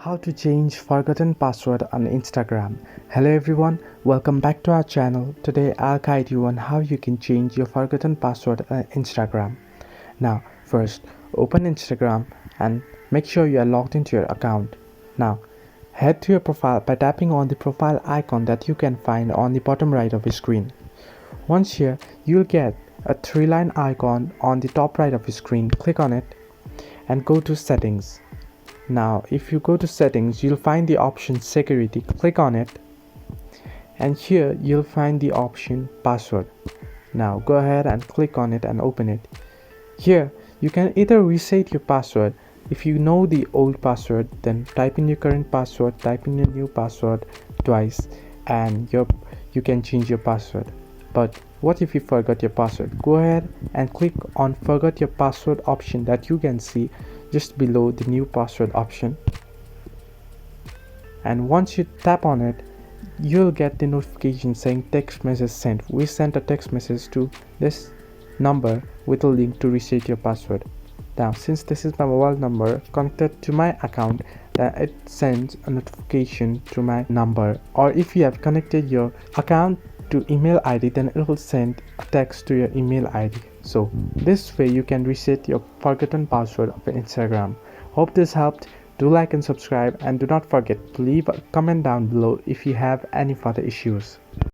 How to change forgotten password on Instagram. Hello everyone, welcome back to our channel. Today I'll guide you on how you can change your forgotten password on Instagram. Now first, open Instagram and make sure you are logged into your account. Now head to your profile by tapping on the profile icon that you can find on the bottom right of your screen. Once here, you'll get a three-line icon on the top right of your screen. Click on it and go to settings. Now if you go to settings, you'll find the option security. Click on it and here you'll find the option password. Now go ahead and click on it and open it. Here you can either reset your password. If you know the old password, then type in your current password, type in your new password twice, and you can change your password. But what if you forgot your password? Go ahead and click on forgot your password option that you can see just below the new password option, and once you tap on it, you'll get the notification saying text message sent. We sent a text message to this number with a link to reset your password. Now since this is my mobile number connected to my account, it sends a notification to my number, or if you have connected your account to email ID, then it will send a text to your email ID. So this way you can reset your forgotten password of Instagram. Hope this helped. Do like and subscribe, and do not forget to leave a comment down below if you have any further issues.